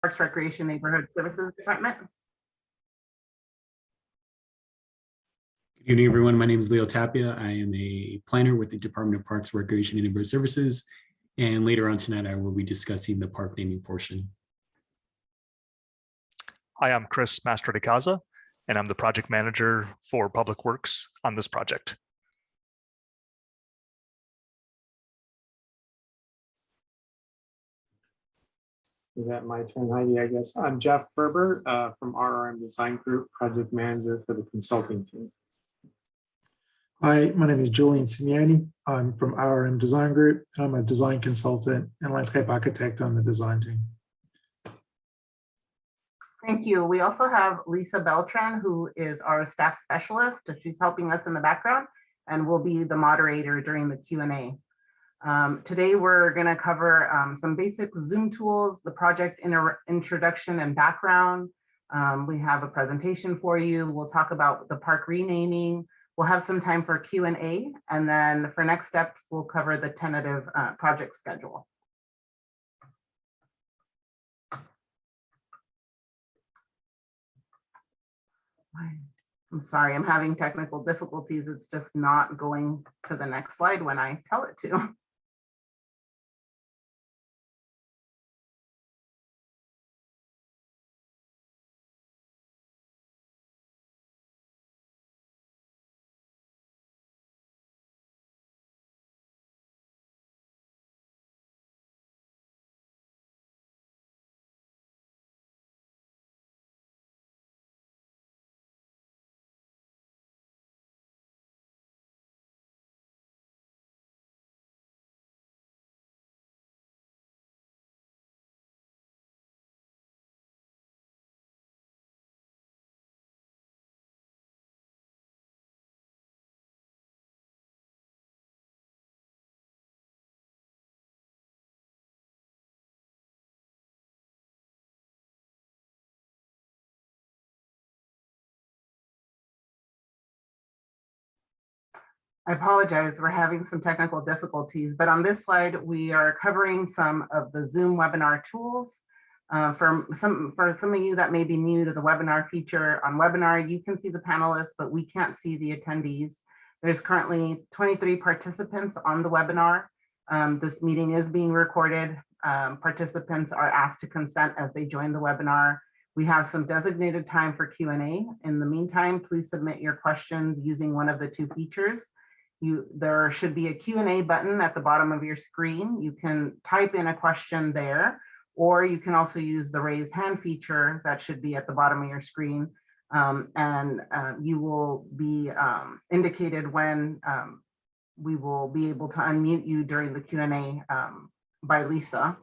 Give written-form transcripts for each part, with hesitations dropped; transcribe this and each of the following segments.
Parks, Recreation, Neighborhood Services Department. Good evening, everyone. My name is Leo Tapia. I am a planner with the Department of Parks, Recreation, and Neighborhood Services. And later on tonight, I will be discussing the park naming portion. Hi, I'm Chris Mastro de Casa, and I'm the project manager for Public Works on this project. Is that my turn, Heidi? I guess. I'm Jeff Ferber from RRM Design Group, project manager for the consulting team. Hi, my name is Julian Signani. I'm from RRM Design Group. I'm a design consultant and landscape architect on the design team. Thank you. We also have Lisa Beltran, who is our staff specialist. She's helping us in the background and will be the moderator during the Q&A. Today, we're going to cover some basic Zoom tools, the project introduction and background. We have a presentation for you. We'll talk about the park renaming. We'll have some time for Q&A. And then for next steps, we'll cover the tentative project schedule. I'm sorry, I'm having technical difficulties. It's just not going to the next slide when I tell it to. I apologize, we're having some technical difficulties, but on this slide, we are covering some of the Zoom webinar tools. For some of you that may be new to the webinar feature, on webinar, you can see the panelists, but we can't see the attendees. There's currently 23 participants on the webinar. This meeting is being recorded. Participants are asked to consent as they join the webinar. We have some designated time for Q&A. In the meantime, please submit your questions using one of the two features. There should be a Q&A button at the bottom of your screen. You can type in a question there, or you can also use the raise hand feature that should be at the bottom of your screen. You will be indicated when we will be able to unmute you during the Q&A by Lisa.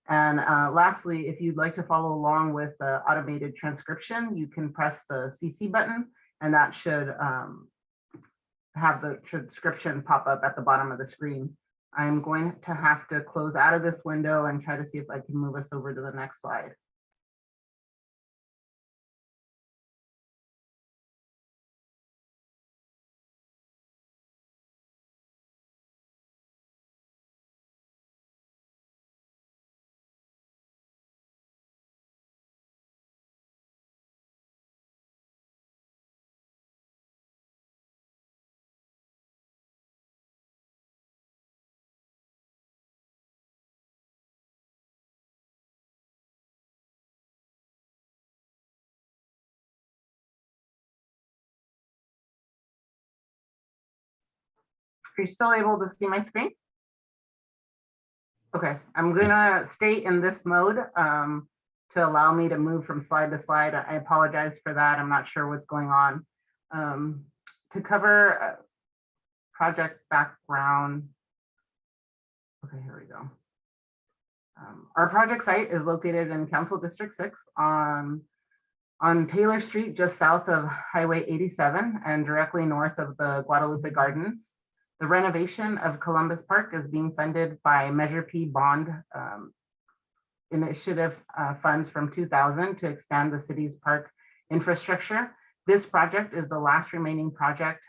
And lastly, if you'd like to follow along with the automated transcription, you can press the CC button, and that should have the transcription pop up at the bottom of the screen. I'm going to have to close out of this window and try to see if I can move us over to the next slide. Are you still able to see my screen? Okay, I'm gonna stay in this mode to allow me to move from slide to slide. I apologize for that. I'm not sure what's going on. To cover project background. Okay, here we go. Our project site is located in Council District 6 on Taylor Street, just south of Highway 87 and directly north of the Guadalupe Gardens. The renovation of Columbus Park is being funded by Measure P bond initiative funds from 2000 to expand the city's park infrastructure. This project is the last remaining project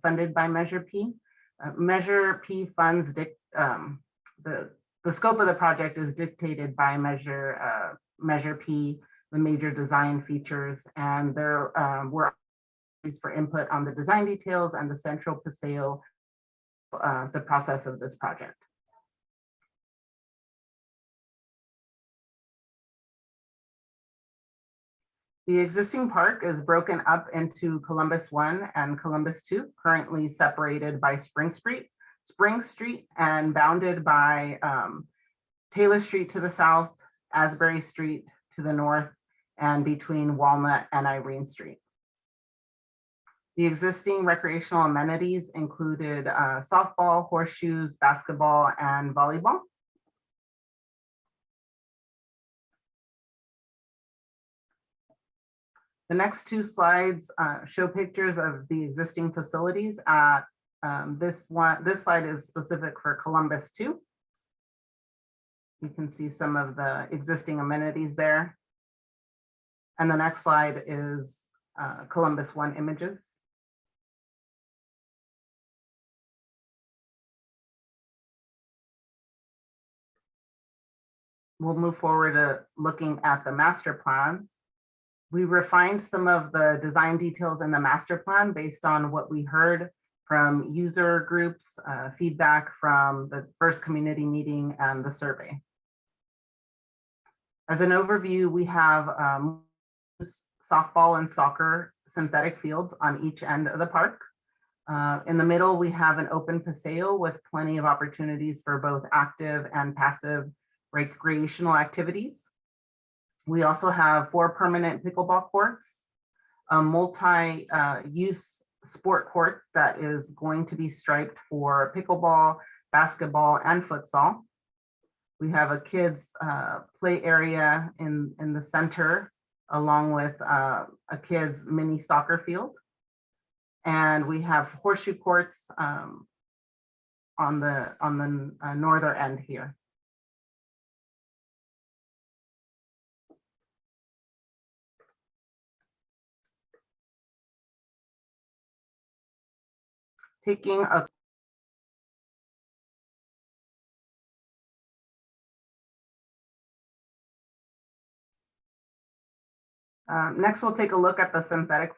funded by Measure P. Measure P funds, the scope of the project is dictated by Measure Measure P, the major design features, and there were for input on the design details and the central paseo, the process of this project. The existing park is broken up into Columbus 1 and Columbus 2, currently separated by Spring Street, and bounded by Taylor Street to the south, Asbury Street to the north, and between Walnut and Irene Street. The existing recreational amenities included softball, horseshoes, basketball, and volleyball. The next two slides show pictures of the existing facilities. This slide is specific for Columbus 2. You can see some of the existing amenities there. And the next slide is Columbus 1 images. We'll move forward to looking at the master plan. We refined some of the design details in the master plan based on what we heard from user groups, feedback from the first community meeting and the survey. As an overview, we have softball and soccer synthetic fields on each end of the park. In the middle, we have an open paseo with plenty of opportunities for both active and passive recreational activities. We also have 4 permanent pickleball courts, a multi-use sport court that is going to be striped for pickleball, basketball, and futsal. We have a kids play area in the center, along with a kids mini soccer field. And we have horseshoe courts on the northern end here. Taking a next, we'll take a look at the synthetic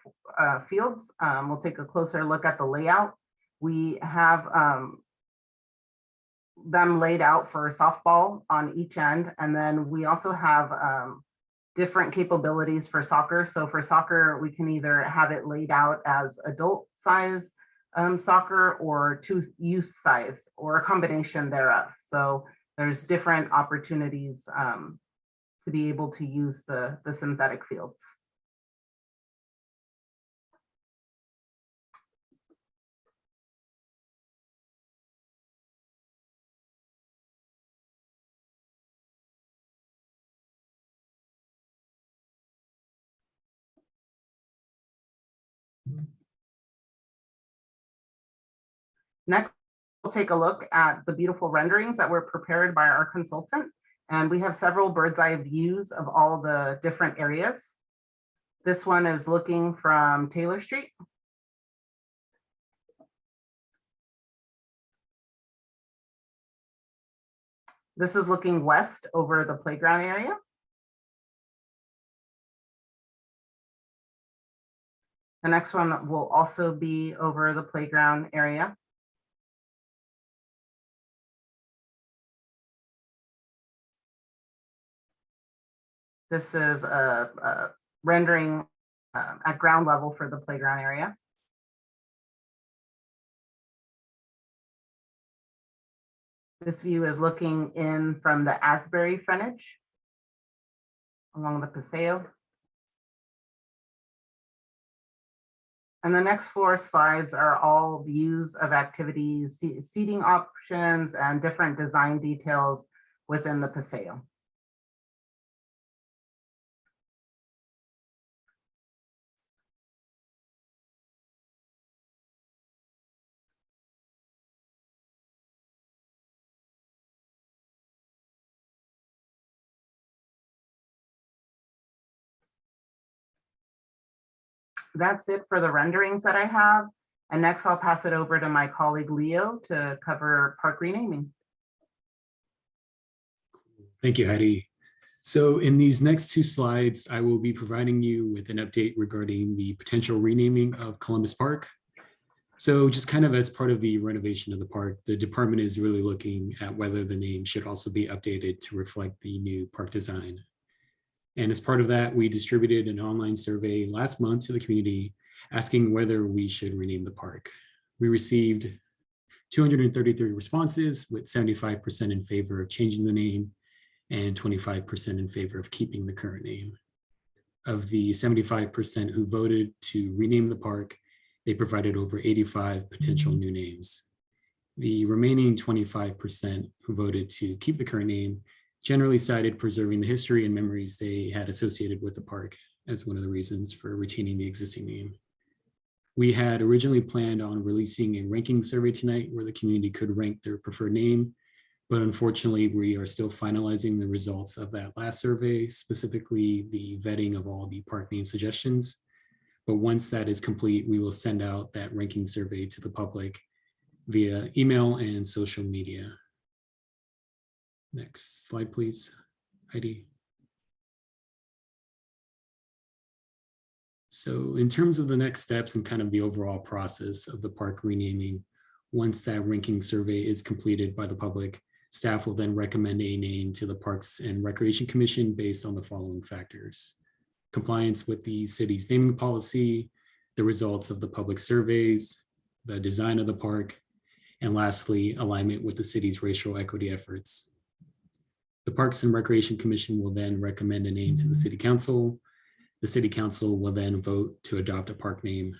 fields. We'll take a closer look at the layout. We have them laid out for softball on each end, and then we also have different capabilities for soccer. So for soccer, we can either have it laid out as adult size soccer or youth size, or a combination thereof. So there's different opportunities to be able to use the synthetic fields. Next, we'll take a look at the beautiful renderings that were prepared by our consultant. And we have several bird's eye views of all the different areas. This one is looking from Taylor Street. This is looking west over the playground area. The next one will also be over the playground area. This is a rendering at ground level for the playground area. This view is looking in from the Asbury frontage along the Paseo. And the next 4 slides are all views of activities, seating options, and different design details within the Paseo. That's it for the renderings that I have. And next I'll pass it over to my colleague Leo to cover park renaming. Thank you, Heidi. So in these next two slides, I will be providing you with an update regarding the potential renaming of Columbus Park. So just kind of as part of the renovation of the park, the department is really looking at whether the name should also be updated to reflect the new park design. And as part of that, we distributed an online survey last month to the community asking whether we should rename the park. We received 233 responses with 75% in favor of changing the name and 25% in favor of keeping the current name. Of the 75% who voted to rename the park, they provided over 85 potential new names. The remaining 25% who voted to keep the current name generally cited preserving the history and memories they had associated with the park as one of the reasons for retaining the existing name. We had originally planned on releasing a ranking survey tonight where the community could rank their preferred name, but unfortunately we are still finalizing the results of that last survey, specifically the vetting of all the park name suggestions. But once that is complete, we will send out that ranking survey to the public via email and social media. Next slide, please, Heidi. So in terms of the next steps and kind of the overall process of the park renaming, once that ranking survey is completed by the public, staff will then recommend a name to the Parks and Recreation Commission based on the following factors: compliance with the city's naming policy, the results of the public surveys, the design of the park, and lastly, alignment with the city's racial equity efforts. The Parks and Recreation Commission will then recommend a name to the City Council. The City Council will then vote to adopt a park name.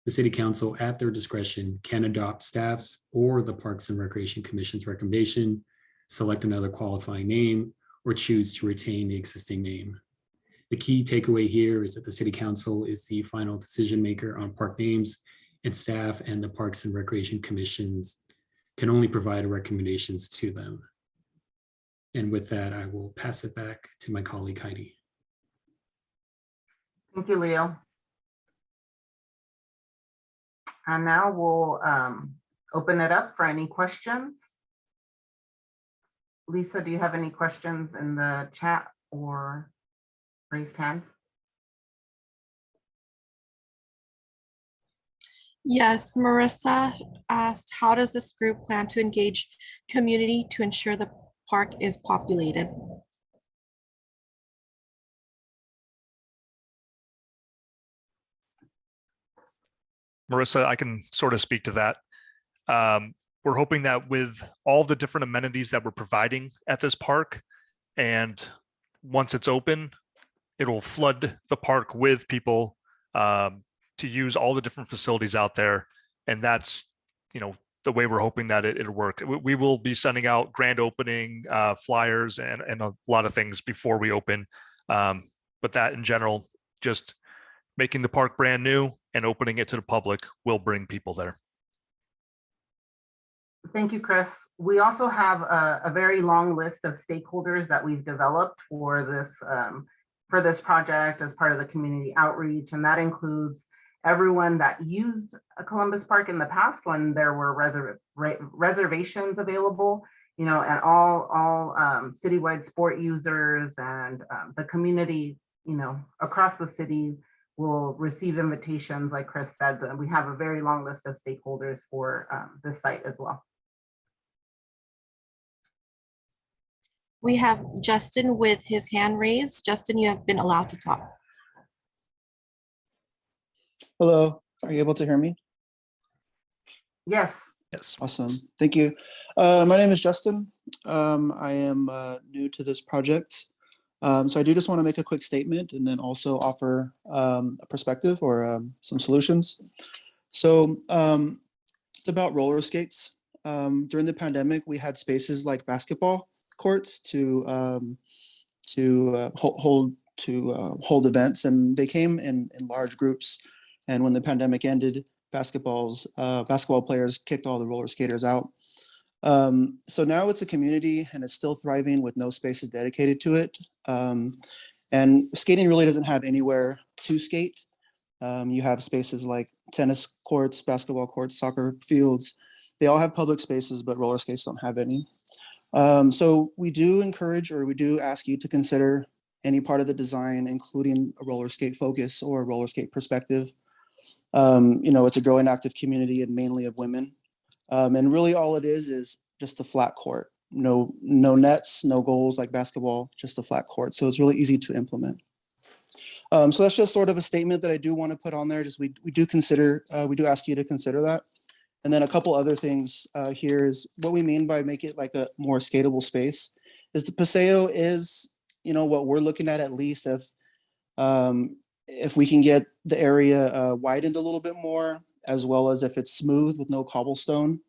The City Council, at their discretion, can adopt staff's or the Parks and Recreation Commission's recommendation, select another qualifying name, or choose to retain the existing name. The key takeaway here is that the City Council is the final decision maker on park names, and staff and the Parks and Recreation Commissions can only provide recommendations to them. And with that, I will pass it back to my colleague Heidi. Thank you, Leo. And now we'll open it up for any questions. Lisa, do you have any questions in the chat or raised hands? Yes, Marissa asked, how does this group plan to engage community to ensure the park is populated? Marissa, I can sort of speak to that. We're hoping that with all the different amenities that we're providing at this park, and once it's open, it'll flood the park with people to use all the different facilities out there. And that's, the way we're hoping that it'll work. We will be sending out grand opening flyers and a lot of things before we open. But that in general, just making the park brand new and opening it to the public will bring people there. Thank you, Chris. We also have a very long list of stakeholders that we've developed for this project as part of the community outreach, and that includes everyone that used Columbus Park in the past when there were reservations available, and all citywide sport users and the community, across the city will receive invitations, like Chris said. We have a very long list of stakeholders for this site as well. We have Justin with his hand raised. Justin, you have been allowed to talk. Hello, are you able to hear me? Yes. Yes. Awesome, thank you. My name is Justin. I am new to this project. So I do just want to make a quick statement and then also offer a perspective or some solutions. So it's about roller skates. During the pandemic, we had spaces like basketball courts to hold events, and they came in large groups. And when the pandemic ended, basketball players kicked all the roller skaters out. So now it's a community and it's still thriving with no spaces dedicated to it. And skating really doesn't have anywhere to skate. You have spaces like tennis courts, basketball courts, soccer fields. They all have public spaces, but roller skates don't have any. So we do encourage, or we do ask you to consider any part of the design, including a roller skate focus or a roller skate perspective. It's a growing active community and mainly of women. And really all it is just a flat court. No nets, no goals like basketball, just a flat court. So it's really easy to implement. So that's just sort of a statement that I do want to put on there. Just we do ask you to consider that. And then a couple other things here is what we mean by make it like a more skatable space is the Paseo is, what we're looking at least if we can get the area widened a little bit more, as well as if it's smooth with no cobblestone.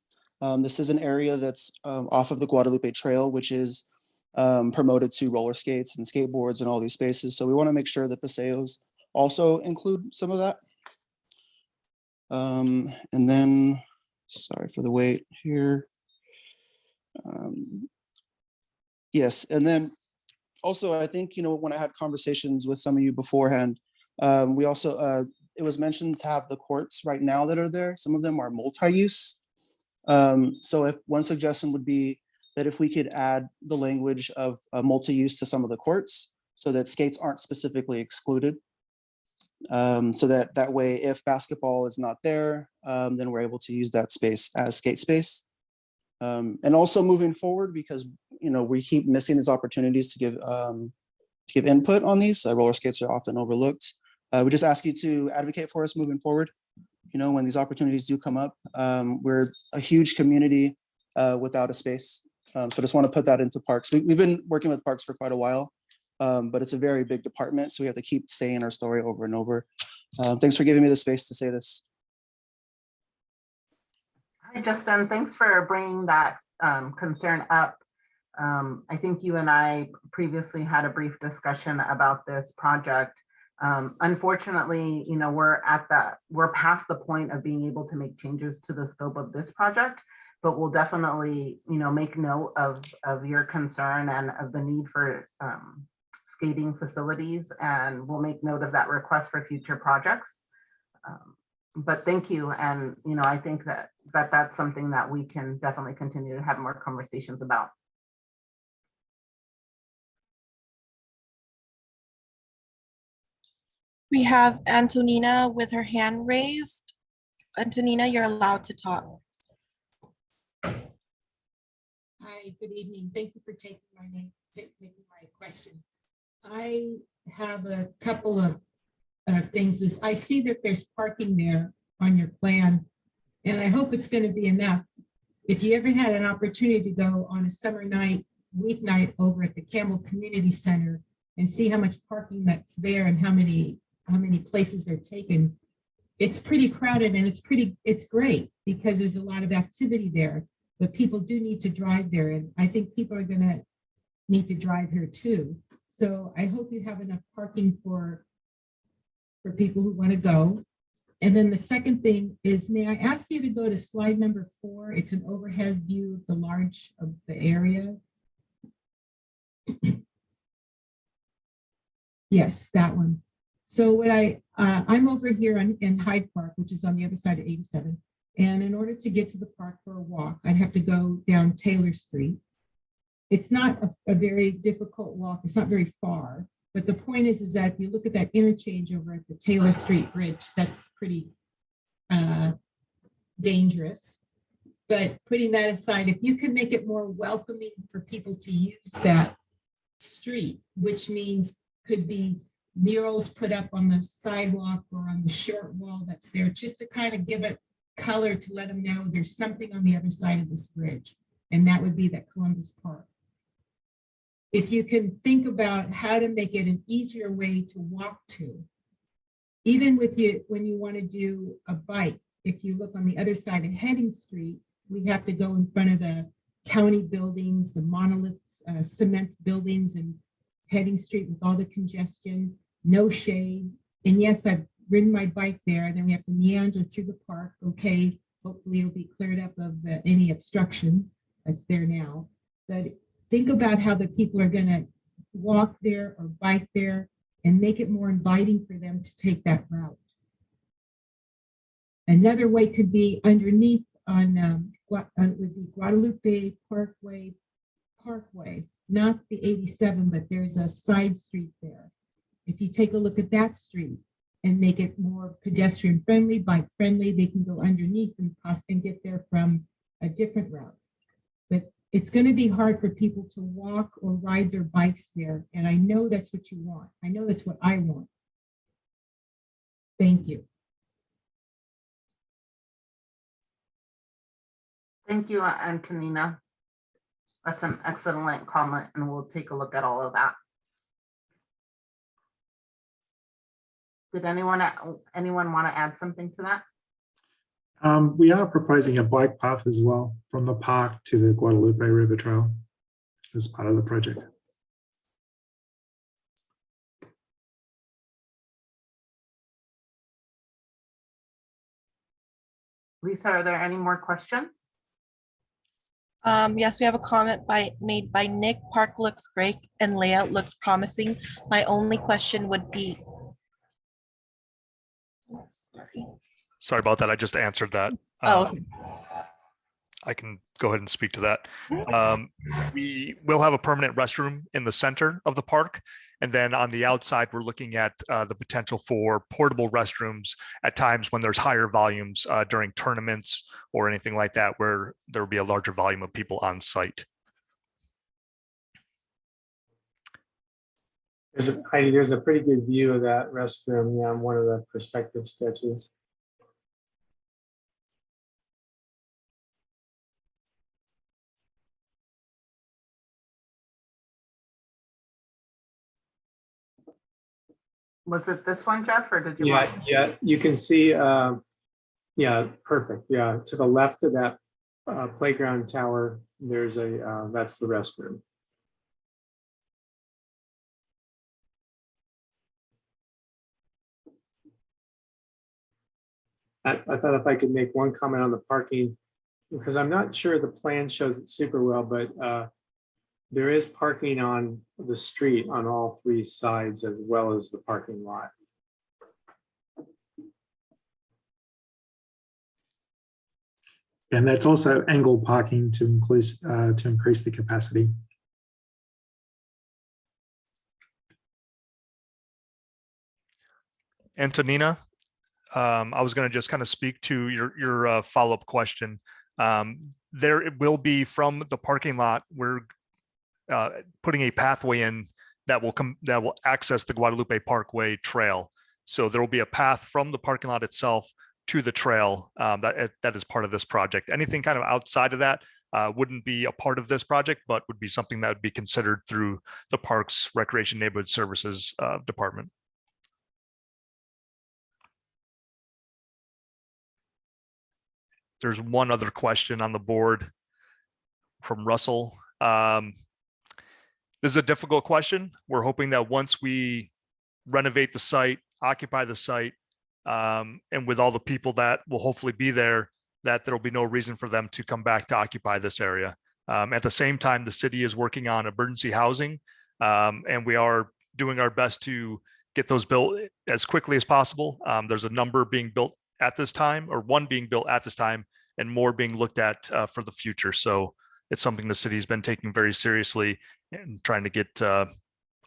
This is an area that's off of the Guadalupe Trail, which is promoted to roller skates and skateboards and all these spaces. So we want to make sure that Paseos also include some of that. And then, sorry for the wait here. Yes, and then also I think, when I had conversations with some of you beforehand, we also, it was mentioned to have the courts right now that are there. Some of them are multi-use. So if one suggestion would be that if we could add the language of multi-use to some of the courts so that skates aren't specifically excluded. So that way, if basketball is not there, then we're able to use that space as skate space. And also moving forward, because we keep missing these opportunities to give input on these. Roller skates are often overlooked. We just ask you to advocate for us moving forward. When these opportunities do come up, we're a huge community without a space. So just want to put that into parks. We've been working with parks for quite a while, but it's a very big department. So we have to keep saying our story over and over. Thanks for giving me the space to say this. Hi, Justin. Thanks for bringing that concern up. I think you and I previously had a brief discussion about this project. Unfortunately, we're past the point of being able to make changes to the scope of this project, but we'll definitely, make note of your concern and of the need for skating facilities, and we'll make note of that request for future projects. But thank you, and I think that's something that we can definitely continue to have more conversations about. We have Antonina with her hand raised. Antonina, you're allowed to talk. Hi, good evening. Thank you for taking taking my question. I have a couple of things. I see that there's parking there on your plan, and I hope it's going to be enough. If you ever had an opportunity to go on a summer night, weeknight over at the Campbell Community Center and see how much parking that's there and how many places they're taken, it's pretty crowded, and it's great because there's a lot of activity there, but people do need to drive there. And I think people are gonna need to drive here too. So I hope you have enough parking for people who want to go. And then the second thing is, may I ask you to go to slide number 4? It's an overhead view of the area. Yes, that one. So what I'm over here in Hyde Park, which is on the other side of 87. And in order to get to the park for a walk, I'd have to go down Taylor Street. It's not a very difficult walk. It's not very far. But the point is that if you look at that interchange over at the Taylor Street Bridge, that's pretty dangerous. But putting that aside, if you can make it more welcoming for people to use that street, which means could be murals put up on the sidewalk or on the short wall that's there, just to kind of give it color, to let them know there's something on the other side of this bridge, and that would be that Columbus Park. If you can think about how to make it an easier way to walk to, even with you when you want to do a bike, if you look on the other side of Heading Street, we have to go in front of the county buildings, the monoliths, cement buildings, and Heading Street with all the congestion, no shade. And yes, I've ridden my bike there, and then we have to meander through the park. Okay, hopefully it'll be cleared up of any obstruction that's there now. But think about how the people are going to walk there or bike there, and make it more inviting for them to take that route. Another way could be underneath on would be Guadalupe Parkway Parkway, not the 87, but there's a side street there. If you take a look at that street and make it more pedestrian friendly, bike friendly, they can go underneath and get there from a different route. But it's going to be hard for people to walk or ride their bikes there. And I know that's what you want. I know that's what I want. Thank you. Thank you, Antonina. That's an excellent comment, and we'll take a look at all of that. Did anyone want to add something to that? We are proposing a bike path as well from the park to the Guadalupe River Trail as part of the project. Lisa, are there any more questions? Yes, we have a comment made by Nick. Park looks great and layout looks promising. My only question would be. Oh, sorry. Sorry about that. I just answered that. Oh, okay. I can go ahead and speak to that. We will have a permanent restroom in the center of the park. And then on the outside, we're looking at the potential for portable restrooms at times when there's higher volumes during tournaments or anything like that, where there will be a larger volume of people on site. There's a pretty good view of that restroom, yeah, on one of the perspective sketches. Was it this one, Jeff, or did you want? Yeah, you can see, yeah, perfect. Yeah, to the left of that playground tower, there's that's the restroom. I thought if I could make one comment on the parking, because I'm not sure the plan shows it super well, but there is parking on the street on all three sides as well as the parking lot. And that's also angled parking to increase the capacity. Antonina, I was going to just kind of speak to your follow-up question. There it will be from the parking lot. We're putting a pathway in that will access the Guadalupe Parkway trail. So there will be a path from the parking lot itself to the trail that is part of this project. Anything kind of outside of that wouldn't be a part of this project, but would be something that would be considered through the Parks Recreation Neighborhood Services Department. There's one other question on the board from Russell. This is a difficult question. We're hoping that once we renovate the site, occupy the site, and with all the people that will hopefully be there, that there will be no reason for them to come back to occupy this area. At the same time, the city is working on emergency housing, and we are doing our best to get those built as quickly as possible. There's a number being built at this time, or one being built at this time, and more being looked at for the future. So it's something the city's been taking very seriously and trying to get a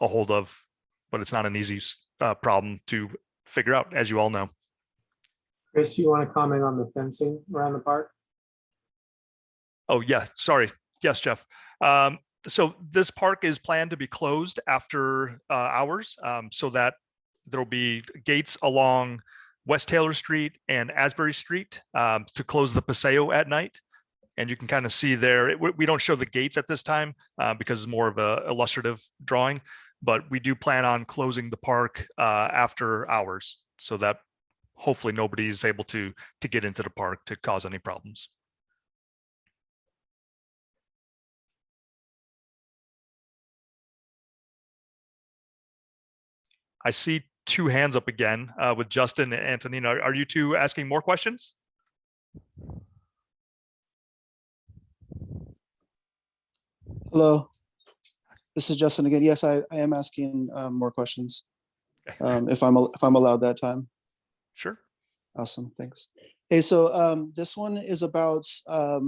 hold of, but it's not an easy problem to figure out, as you all know. Chris, do you want to comment on the fencing around the park? Oh, yeah, sorry. Yes, Jeff. So this park is planned to be closed after hours, so that there'll be gates along West Taylor Street and Asbury Street to close the Paseo at night. And you can kind of see there, we don't show the gates at this time because it's more of a illustrative drawing, but we do plan on closing the park after hours so that hopefully nobody's able to get into the park to cause any problems. I see two hands up again with Justin and Antonina. Are you two asking more questions? Hello, this is Justin again. Yes, I am asking more questions if I'm allowed that time. Sure. Awesome, thanks. Hey, so this one is about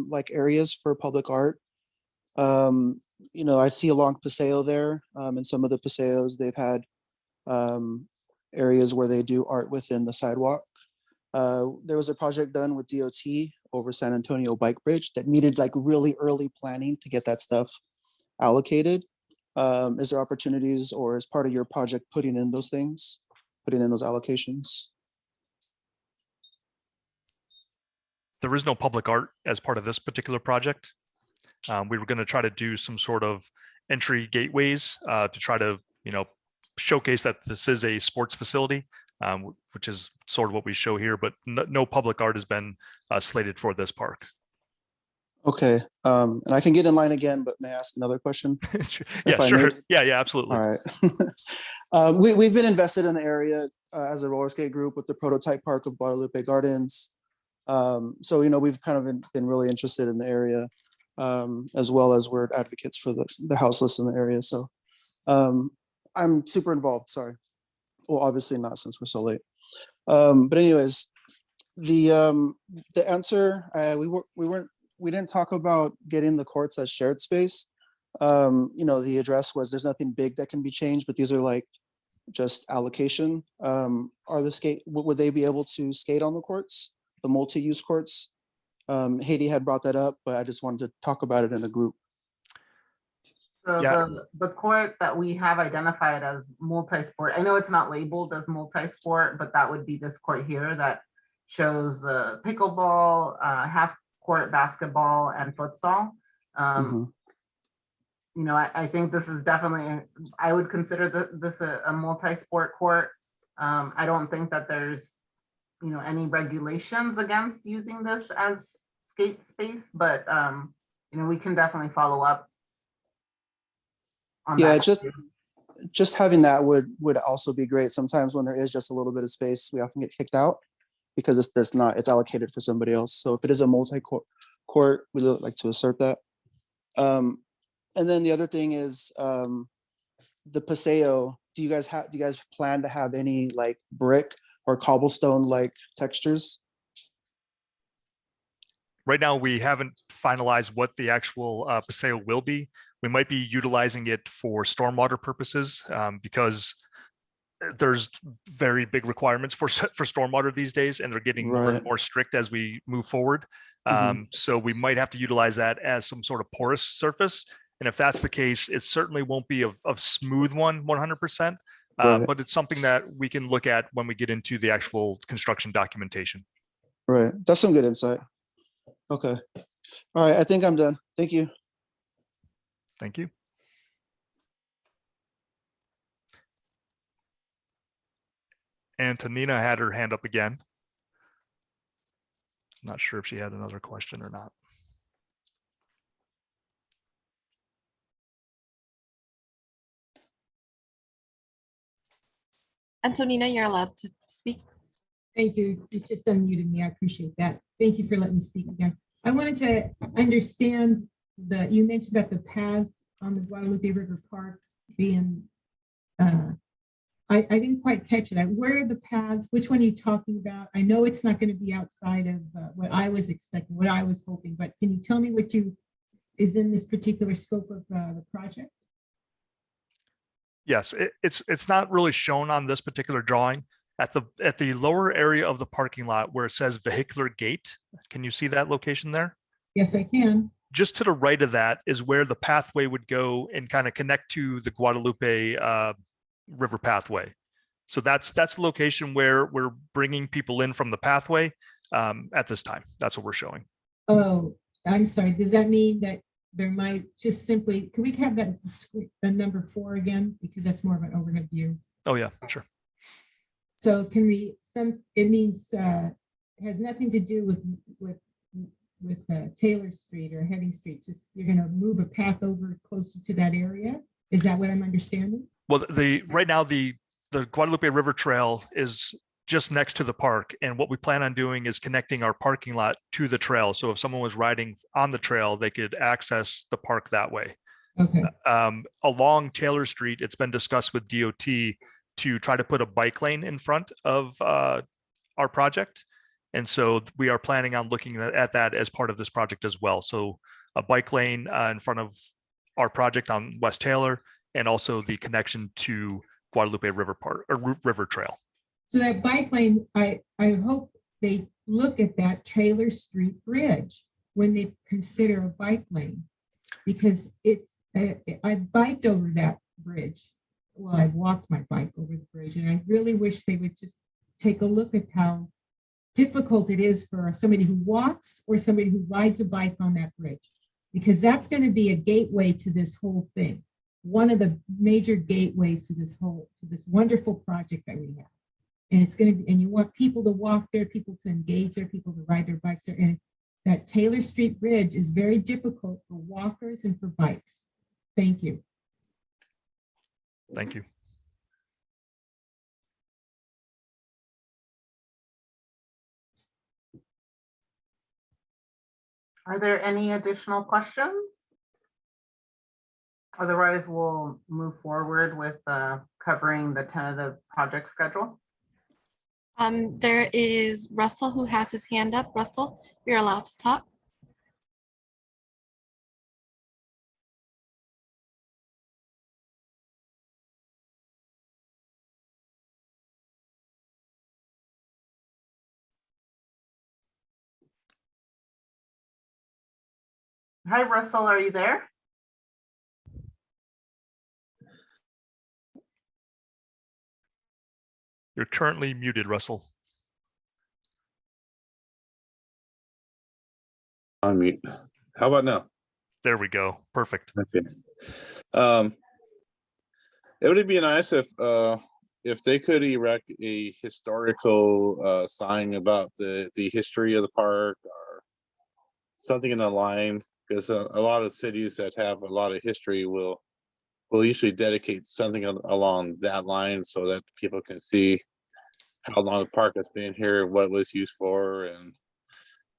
like areas for public art. I see along Paseo there, and some of the Paseos, they've had areas where they do art within the sidewalk. There was a project done with DOT over San Antonio Bike Bridge that needed like really early planning to get that stuff allocated. Is there opportunities, or is part of your project putting in those things, putting in those allocations? There is no public art as part of this particular project. We were going to try to do some sort of entry gateways to try to, showcase that this is a sports facility, which is sort of what we show here, but no public art has been slated for this park. Okay, and I can get in line again, but may I ask another question? Yeah, I sure. may? Yeah, absolutely. All right. We've been invested in the area as a roller skate group with the prototype park of Guadalupe Gardens. So, we've kind of been really interested in the area, as well as we're advocates for the houseless in the area. So I'm super involved, sorry. Well, obviously not, since we're so late. But anyways, the answer, we didn't talk about getting the courts as shared space. The address was, there's nothing big that can be changed, but these are like just allocation. Would they be able to skate on the courts, the multi-use courts? Haiti had brought that up, but I just wanted to talk about it in a group. So Yeah. the court that we have identified as multi-sport, I know it's not labeled as multi-sport, but that would be this court here that shows the pickleball, half court basketball, and futsal. I think this is definitely, I would consider this a multi-sport court. I don't think that there's, any regulations against using this as skate space, but, we can definitely follow up on Yeah, that. just having that would also be great. Sometimes when there is just a little bit of space, we often get kicked out because it's allocated for somebody else. So if it is a multi-court, we'd like to assert that. And then the other thing is the Paseo. Do you guys plan to have any like brick or cobblestone like textures? Right now, we haven't finalized what the actual Paseo will be. We might be utilizing it for stormwater purposes because there's very big requirements for stormwater these days, and they're getting more and more strict as we move forward. So we might have to utilize that as some sort of porous surface. And if that's the case, it certainly won't be a smooth one 100%, but it's something that we can look at when we get into the actual construction documentation. Right, that's some good insight. Okay, all right, I think I'm done. Thank you. Thank you. Antonina had her hand up again. I'm not sure if she had another question or not. Antonina, you're allowed to speak. Thank you. You just unmuted me. I appreciate that. Thank you for letting me speak again. I wanted to understand that you mentioned about the paths on the Guadalupe River Park being, I didn't quite catch it. Where are the paths? Which one are you talking about? I know it's not going to be outside of what I was expecting, what I was hoping, but can you tell me what is in this particular scope of the project? Yes, it's not really shown on this particular drawing. At the lower area of the parking lot where it says vehicular gate, can you see that location there? Yes, I can. Just to the right of that is where the pathway would go and kind of connect to the Guadalupe River pathway. So that's the location where we're bringing people in from the pathway at this time. That's what we're showing. Oh, I'm sorry. Does that mean that there might just simply, can we have that the number 4 again? Because that's more of an overhead view. Oh yeah, sure. So can it means has nothing to do with Taylor Street or Heading Street, just you're going to move a path over closer to that area? Is that what I'm understanding? Well, right now the Guadalupe River Trail is just next to the park, and what we plan on doing is connecting our parking lot to the trail. So if someone was riding on the trail, they could access the park that way. Okay. Along Taylor Street, it's been discussed with DOT to try to put a bike lane in front of our project. And so we are planning on looking at that as part of this project as well. So a bike lane in front of our project on West Taylor, and also the connection to Guadalupe River Park or River Trail. So that bike lane, I hope they look at that Taylor Street Bridge when they consider a bike lane, because it's, I biked over that bridge. Well, I walked my bike over the bridge, and I really wish they would just take a look at how difficult it is for somebody who walks or somebody who rides a bike on that bridge, because that's going to be a gateway to this whole thing. One of the major gateways to this wonderful project that we have. And it's going to be, and you want people to walk there, people to engage there, people to ride their bikes there. And that Taylor Street Bridge is very difficult for walkers and for bikes. Thank you. Thank you. Are there any additional questions? Otherwise, we'll move forward with covering the tentative project schedule. There is Russell who has his hand up. Russell, you're allowed to talk. Hi, Russell, are you there? You're currently muted, Russell. Unmute. How about now? There we go. Perfect. Okay. It would be nice if they could erect a historical sign about the history of the park or something in the line, because a lot of cities that have a lot of history will usually dedicate something along that line so that people can see how long the park has been here, what it was used for, and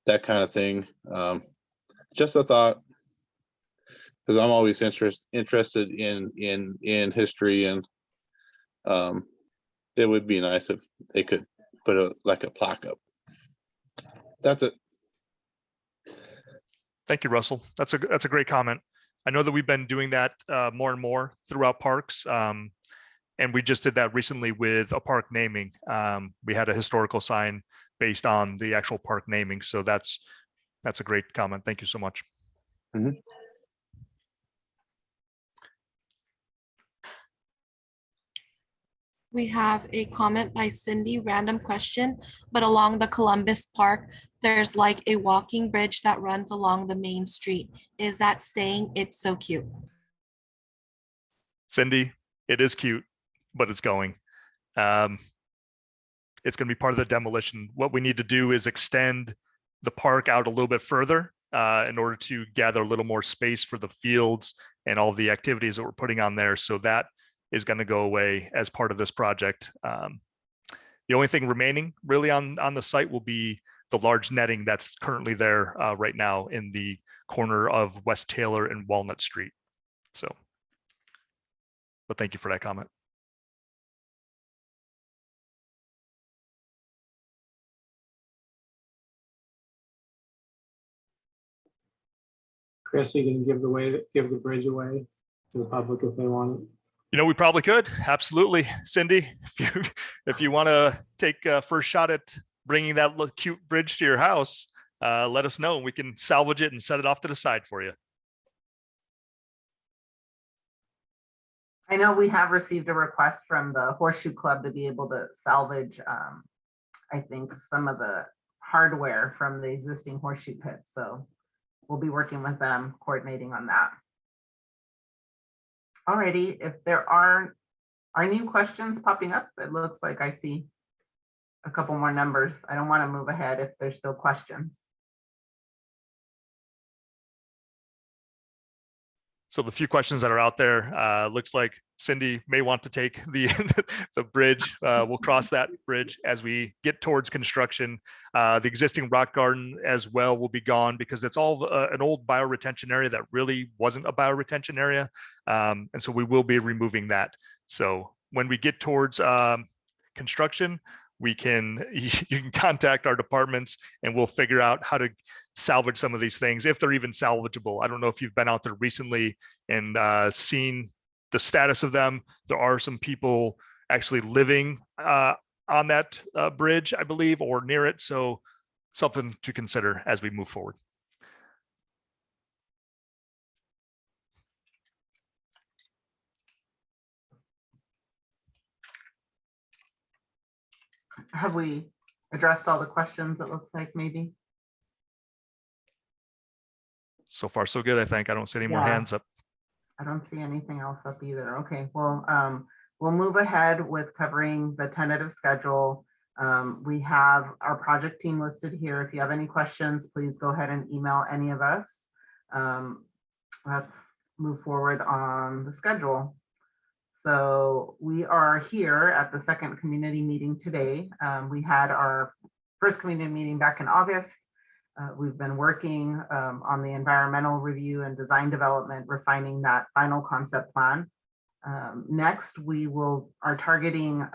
that kind of thing. Just a thought, because I'm always interested in history, and it would be nice if they could put a plaque up. That's it. Thank you, Russell. That's a great comment. I know that we've been doing that more and more throughout parks. And we just did that recently with a park naming. We had a historical sign based on the actual park naming. So that's a great comment. Thank you so much. Mm-hmm. We have a comment by Cindy, random question, but along the Columbus Park, there's like a walking bridge that runs along the main street. Is that staying? It's so cute. Cindy, it is cute, but it's going. It's going to be part of the demolition. What we need to do is extend the park out a little bit further in order to gather a little more space for the fields and all the activities that we're putting on there. So that is going to go away as part of this project. The only thing remaining really on the site will be the large netting that's currently there right now in the corner of West Taylor and Walnut Street. So, but thank you for that comment. Chris, are you going to give the bridge away to the public if they want it? You know, we probably could. Absolutely. Cindy, if you want to take a first shot at bringing that little cute bridge to your house, let us know and we can salvage it and set it off to the side for you. I know we have received a request from the Horseshoe Club to be able to salvage, I think, some of the hardware from the existing horseshoe pit. So we'll be working with them, coordinating on that. Alrighty, if there are new questions popping up, it looks like I see a couple more numbers. I don't want to move ahead if there's still questions. So the few questions that are out there, looks like Cindy may want to take the bridge. We'll cross that bridge as we get towards construction. The existing rock garden as well will be gone because it's all an old bioretention area that really wasn't a bioretention area. And so we will be removing that. So when we get towards construction, we can, you can contact our departments and we'll figure out how to salvage some of these things, if they're even salvageable. I don't know if you've been out there recently and seen the status of them. There are some people actually living on that bridge, I believe, or near it. So something to consider as we move forward. Have we addressed all the questions, it looks like maybe? So far, so good, I think. I don't see any more Yeah. hands up. I don't see anything else up either. Okay, well, we'll move ahead with covering the tentative schedule. We have our project team listed here. If you have any questions, please go ahead and email any of us. Let's move forward on the schedule. So we are here at the second community meeting today. We had our first community meeting back in August. We've been working on the environmental review and design development, refining that final concept plan. Next, we are targeting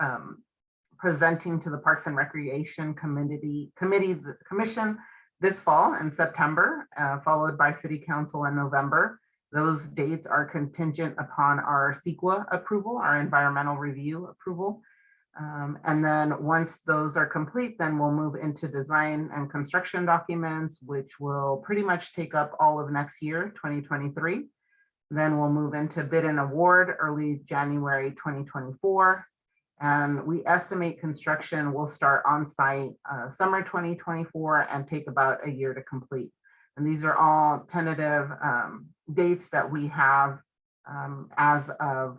presenting to the Parks and Recreation Commission this fall in September, followed by City Council in November. Those dates are contingent upon our CEQA approval, our environmental review approval. And then once those are complete, then we'll move into design and construction documents, which will pretty much take up all of next year, 2023. Then we'll move into bid and award early January 2024. And we estimate construction will start on site summer 2024 and take about a year to complete. And these are all tentative dates that we have as of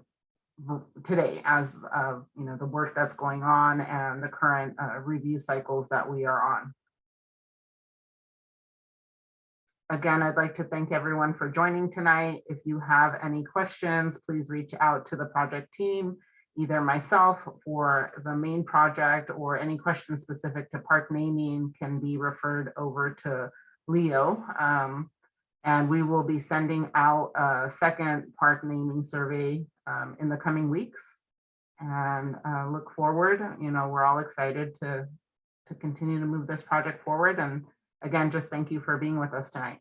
today, as of the work that's going on and the current review cycles that we are on. Again, I'd like to thank everyone for joining tonight. If you have any questions, please reach out to the project team, either myself for the main project, or any questions specific to park naming can be referred over to Leo. And we will be sending out a second park naming survey in the coming weeks, and look forward. We're all excited to continue to move this project forward. And again, just thank you for being with us tonight.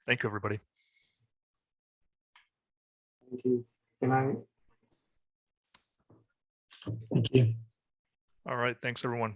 Thank you, everybody. Thank you. Good night. Thank you. All right, thanks, everyone.